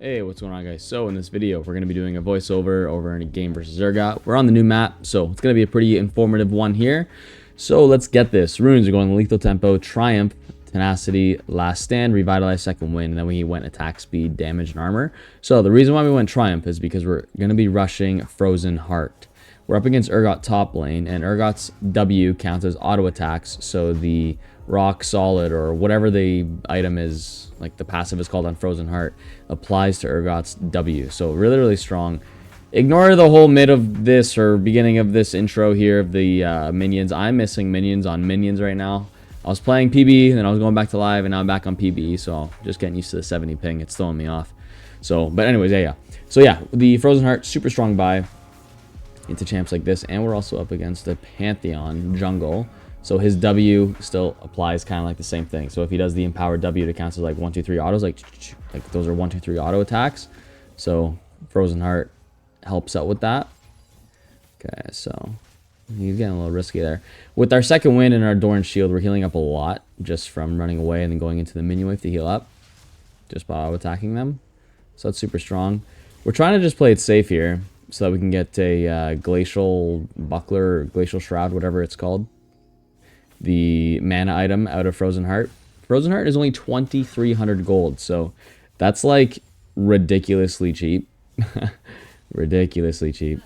Hey, what's going on, guys? So in this video, we're going to be doing a voiceover over in a game versus Zergot. We're on the new map, so it's going to be a pretty informative one here. So let's get this. Runes are going lethal tempo, triumph, tenacity, last stand, revitalize, second wind, and then we went attack speed, damage, and armor. So the reason why we went triumph is because we're going to be rushing frozen heart. We're up against Urgot top lane, and Urgot's W counts as auto attacks, so the rock solid or whatever the item is, like the passive is called on Frozen Heart, applies to Urgot's W. So really, really strong. Ignore the whole mid of this or beginning of this intro here of the minions. I'm missing minions on minions right now. I was playing PB, and then I was going back to live, and now I'm back on PB, so just getting used to the 70 ping. It's throwing me off. So, but anyways, yeah. So yeah, the Frozen Heart, super strong buy into champs like this, and we're also up against a Pantheon jungle, so his W still applies kind of like the same thing. So if he does the empowered W, it counts as like 1, 2, 3 autos, like those are 1, 2, 3 auto attacks. So Frozen Heart helps out with that. Okay, so he's getting a little risky there. With our second wind and our Doran shield, we're healing up a lot just from running away and then going into the minion wave to heal up, just by auto attacking them. So that's super strong. We're trying to just play it safe here, so that we can get a glacial buckler, or glacial shroud, whatever it's called. The mana item out of Frozen Heart. Frozen Heart is only 2,300 gold, so that's like ridiculously cheap. Ridiculously cheap.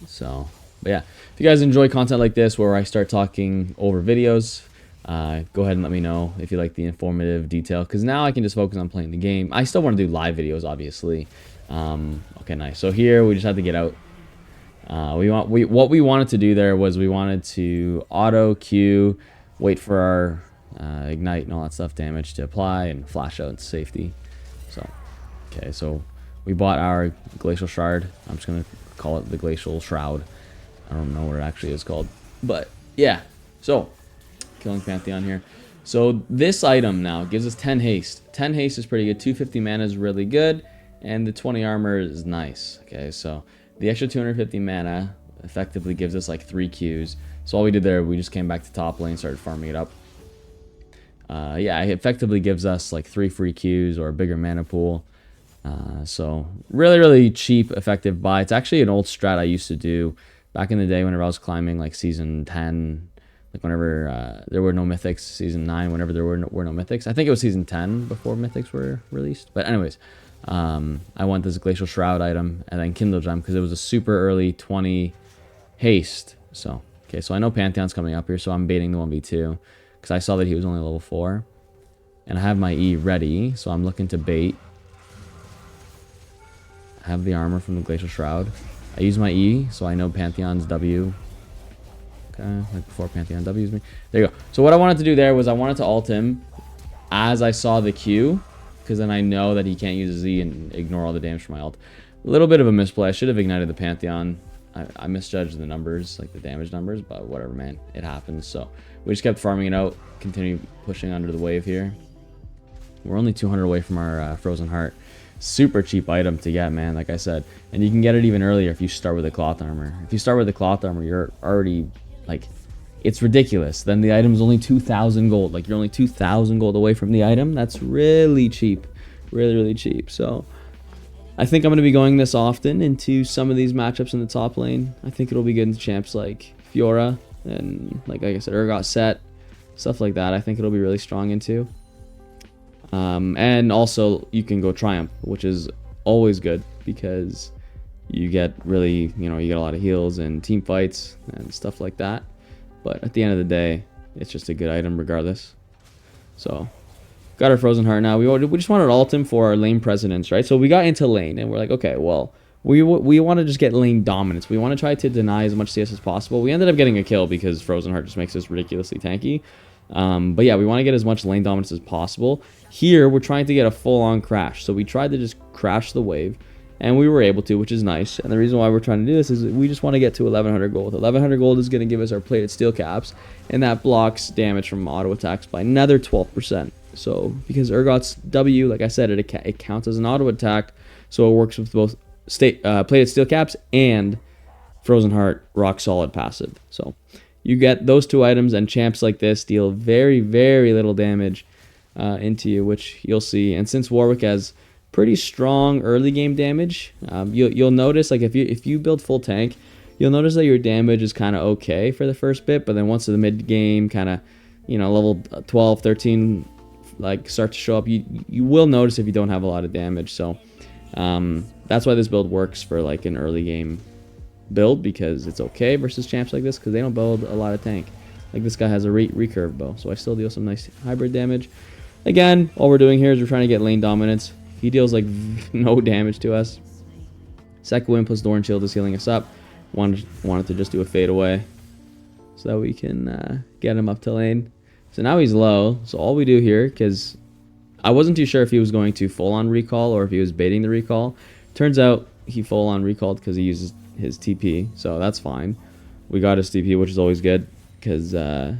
So, but yeah, if you guys enjoy content like this where I start talking over videos, go ahead and let me know if you like the informative detail, because now I can just focus on playing the game. I still want to do live videos, obviously. Okay, nice. So here we just had to get out. What we wanted to do there was we wanted to auto Q, wait for our ignite and all that stuff, damage to apply, and flash out into safety. So, okay, so we bought our glacial shard. I'm just gonna call it the glacial shroud. I don't know what it actually is called, but yeah. So, killing Pantheon here. So this item now gives us 10 haste. 10 haste is pretty good. 250 mana is really good. And the 20 armor is nice. Okay, so the extra 250 mana effectively gives us like 3 Qs. So all we did there, we just came back to top lane, started farming it up. Yeah, it effectively gives us like 3 free Qs or a bigger mana pool. So really, really cheap, effective buy. It's actually an old strat I used to do back in the day whenever I was climbing like season 10. Like whenever there were no mythics, season 9, whenever there were no mythics. I think it was season 10 before mythics were released. But anyways, I want this glacial shroud item and then kindle gem because it was a super early 20 haste. So okay, so I know Pantheon's coming up here, so I'm baiting the 1v2 because I saw that he was only level 4, and I have my E ready, so I'm looking to bait. I have the armor from the glacial shroud. I use my E, so I know Pantheon's W. Okay, like before Pantheon W's me. There you go. So what I wanted to do there was I wanted to ult him as I saw the Q, because then I know that he can't use a Z and ignore all the damage from my ult. A little bit of a misplay. I should have ignited the Pantheon. I misjudged the numbers, like the damage numbers, but whatever, man. It happens. So we just kept farming it out, continue pushing under the wave here. We're only 200 away from our Frozen Heart. Super cheap item to get, man, like I said. And you can get it even earlier if you start with the cloth armor. If you start with the cloth armor, you're already, like, it's ridiculous. Then the item's only 2,000 gold. Like, you're only 2,000 gold away from the item. That's really cheap. Really, really cheap. So I think I'm going to be going this often into some of these matchups in the top lane. I think it'll be good in champs like Fiora and, like I said, Urgot set, stuff like that. I think it'll be really strong into. And also you can go Triumph, which is always good because you get really, you get a lot of heals and team fights and stuff like that. But at the end of the day, it's just a good item regardless. So got our Frozen Heart now. We just wanted to ult him for our lane precedence, right? So we got into lane and we're like, okay, well, we want to just get lane dominance. We want to try to deny as much CS as possible. We ended up getting a kill because Frozen Heart just makes us ridiculously tanky. But yeah, we want to get as much lane dominance as possible. Here, we're trying to get a full-on crash. So we tried to just crash the wave, and we were able to, which is nice. And the reason why we're trying to do this is we just want to get to 1,100 gold. 1,100 gold is going to give us our plated steel caps, and that blocks damage from auto attacks by another 12%. So because Urgot's W, like I said, it counts as an auto attack, so it works with both plated steel caps and Frozen Heart rock solid passive. So you get those two items, and champs like this deal very, very little damage into you, which you'll see. And since Warwick has pretty strong early game damage. You'll notice, like, if you build full tank, you'll notice that your damage is kind of okay for the first bit, but then once the mid game kind of, level 12, 13, like, start to show up, you will notice if you don't have a lot of damage. So that's why this build works for like an early game build, because it's okay versus champs like this, because they don't build a lot of tank. Like, this guy has a recurve bow, so I still deal some nice hybrid damage. Again, all we're doing here is we're trying to get lane dominance. He deals like no damage to us. Second Wind plus Thorn Shield is healing us up. Wanted to just do a fade away so that we can get him up to lane. So now he's low. So all we do here, because I wasn't too sure if he was going to full on recall or if he was baiting the recall. Turns out he full on recalled because he uses his TP, so that's fine. We got his TP, which is always good, because the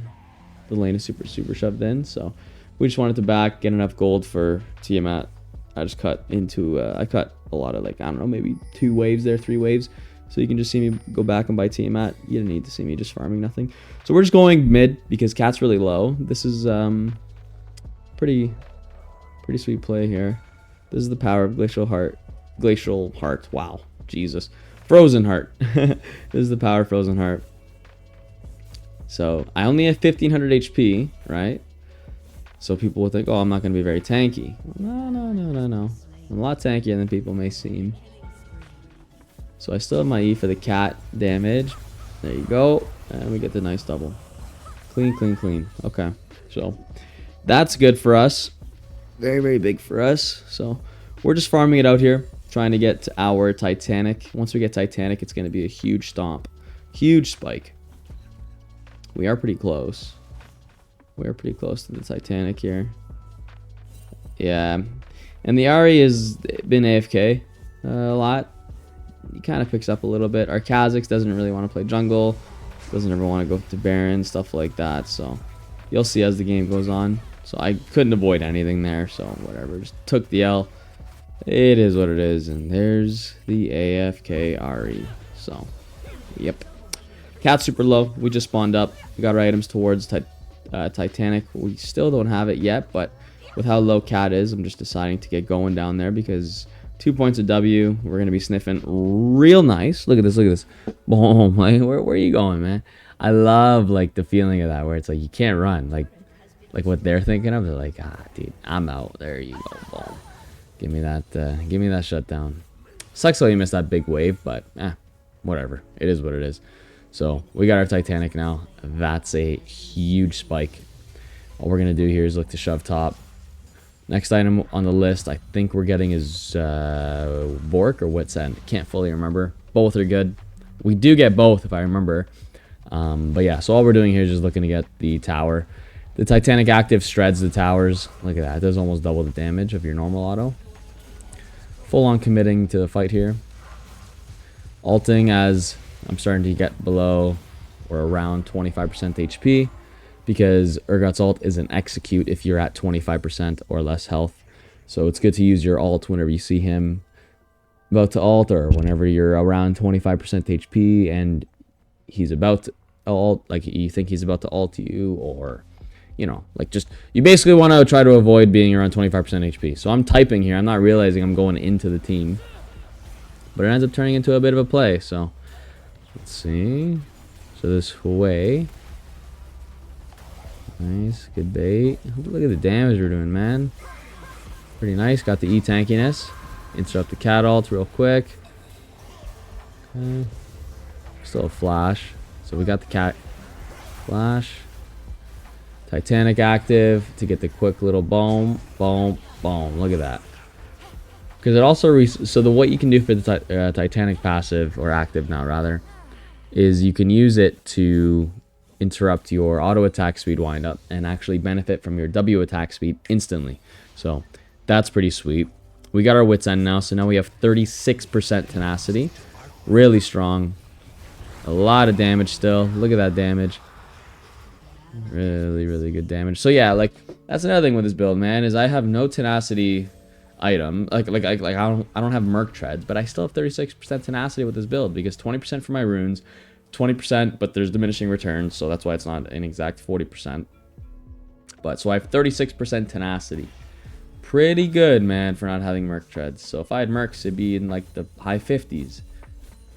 lane is super shoved in. So we just wanted to back, get enough gold for Tiamat. I just cut into I cut a lot of, like, I don't know, maybe 2 waves there, 3 waves, so you can just see me go back and buy Tiamat. You don't need to see me just farming nothing. So we're just going mid because Cat's really low. This is pretty sweet play here. This is the power of Glacial Heart. Wow, Jesus. Frozen Heart. This is the power of Frozen Heart. So I only have 1500 HP, right? So people will think, oh, I'm not going to be very tanky. No. I'm a lot tankier than people may seem. So I still have my E for the cat damage. There you go. And we get the nice double. Clean. Okay. So that's good for us. Very big for us. So we're just farming it out here, trying to get to our Titanic. Once we get Titanic, it's going to be a huge stomp. Huge spike. We are pretty close. We are pretty close to the Titanic here. Yeah. And the Ahri has been AFK a lot. He kind of picks up a little bit. Our Kha'Zix doesn't really want to play jungle. Doesn't ever want to go to Baron, stuff like that. So you'll see as the game goes on. So I couldn't avoid anything there. So whatever. Just took the L. It is what it is. And there's the AFK Ahri. So, yep. Cat's super low. We just spawned up. We got our items towards Titanic. We still don't have it yet, but with how low Cat is, I'm just deciding to get going down there, because 2 points of W, we're going to be sniffing real nice. Look at this. Boom. Like, where are you going, man? I love, like, the feeling of that, where it's like you can't run. Like what they're thinking of, they're like, dude, I'm out. There you go. Boom. Give me that shutdown. Sucks how you missed that big wave, but whatever. It is what it is. So we got our Titanic now. That's a huge spike. All we're gonna do here is look to shove top. Next item on the list, I think we're getting is Bork or Wit's End. Can't fully remember. Both are good. We do get both if I remember. But yeah, so all we're doing here is just looking to get the tower. The Titanic active shreds the towers. Look at that. It does almost double the damage of your normal auto. Full on committing to the fight here. Alting as I'm starting to get below or around 25% HP, because Urgot's ult is an execute if you're at 25% or less health. So it's good to use your ult whenever you see him about to ult, or whenever you're around 25% HP and he's about to ult, like you think he's about to ult you, or like, just, you basically want to try to avoid being around 25% HP. So I'm typing here. I'm not realizing I'm going into the team, but it ends up turning into a bit of a play. So let's see. So this way. Nice. Good bait. Look at the damage we're doing, man. Pretty nice. Got the E tankiness. Interrupt the cat ult real quick. Okay. Still a flash. So we got the cat flash. Titanic active to get the quick little boom. Look at that. Because it also so what you can do for the Titanic passive, or active now rather, is you can use it to interrupt your auto attack speed windup and actually benefit from your W attack speed instantly. So that's pretty sweet. We got our Wit's End now, so now we have 36% tenacity. Really strong. A lot of damage still. Look at that damage. Really good damage. So yeah, like, that's another thing with this build, man, is I have no tenacity item. Like I don't have Merc Treads, but I still have 36% tenacity with this build, because 20% for my runes, 20%, but there's diminishing returns, so that's why it's not an exact 40%. But so I have 36% tenacity. pretty good, man, for not having Merc treads. So if I had Mercs, it'd be in like the high 50s.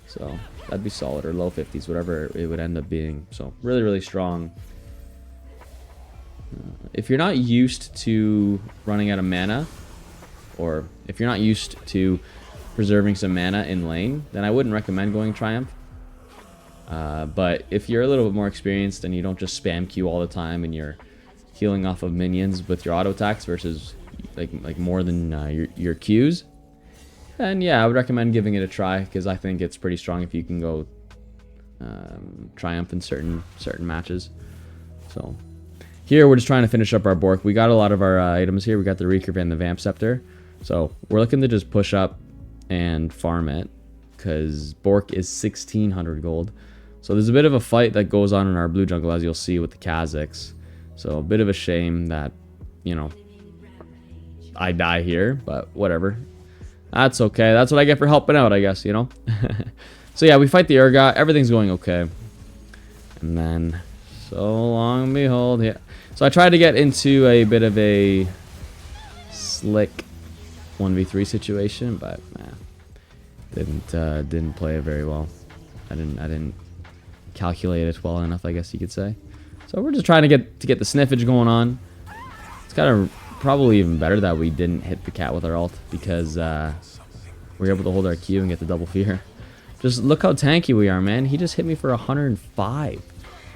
So that'd be solid, or low 50s, whatever it would end up being. So really, really strong. If you're not used to running out of mana, or if you're not used to preserving some mana in lane, then I wouldn't recommend going Triumph. But if you're a little bit more experienced and you don't just spam Q all the time and you're healing off of minions with your auto attacks versus like more than your Qs, then yeah, I would recommend giving it a try, because I think it's pretty strong if you can go Triumph in certain matches. So here we're just trying to finish up our Bork. We got a lot of our items here. We got the Recurve and the Vamp Scepter. So we're looking to just push up and farm it, because Bork is 1600 gold. So there's a bit of a fight that goes on in our blue jungle, as you'll see with the Kazakhs. So a bit of a shame that, you know, I die here, but whatever. That's okay. That's what I get for helping out, I guess, you know. So yeah, we fight the Urgot. Everything's going okay. And then, so long and behold, yeah. So I tried to get into a bit of a slick 1v3 situation, but nah, didn't play it very well. I didn't calculate it well enough, I guess you could say. So we're just trying to get the sniffage going on. It's kind of probably even better that we didn't hit the cat with our ult, because we're able to hold our Q and get the double fear. Just look how tanky we are, man. He just hit me for 105.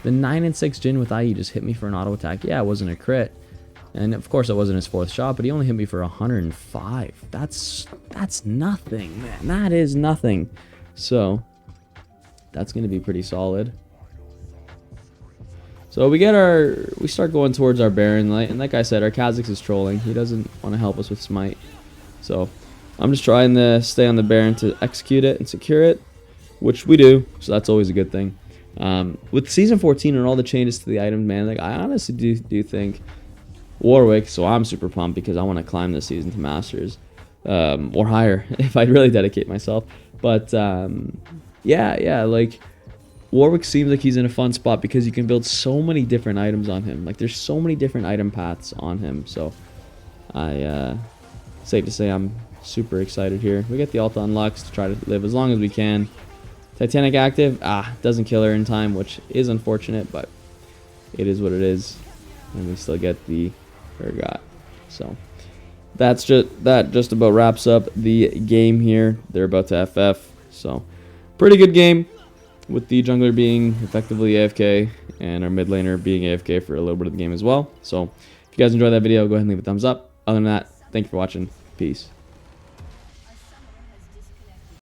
The 9 and 6 Jhin with IE just hit me for an auto attack. Yeah, it wasn't a crit, and of course it wasn't his 4th shot, but he only hit me for 105. That's nothing, man. That is nothing. So that's gonna be pretty solid. So we start going towards our Baron Light, and like I said, our Kazakhs is trolling. He doesn't want to help us with Smite. So I'm just trying to stay on the Baron to execute it and secure it, which we do. So that's always a good thing. With Season 14 and all the changes to the items, man, like I honestly do think Warwick, so I'm super pumped because I want to climb this season to Masters, or higher if I'd really dedicate myself. But yeah, like Warwick seems like he's in a fun spot because you can build so many different items on him. Like there's so many different item paths on him. So safe to say I'm super excited here. We get the ult on Lux to try to live as long as we can. Titanic active, doesn't kill her in time, which is unfortunate, but it is what it is, and we still get the Urgot. So that just about wraps up the game here. They're about to FF, so pretty good game, with the jungler being effectively AFK and our mid laner being AFK for a little bit of the game as well. So if you guys enjoyed that video, go ahead and leave a thumbs up. Other than that, thank you for watching. Peace.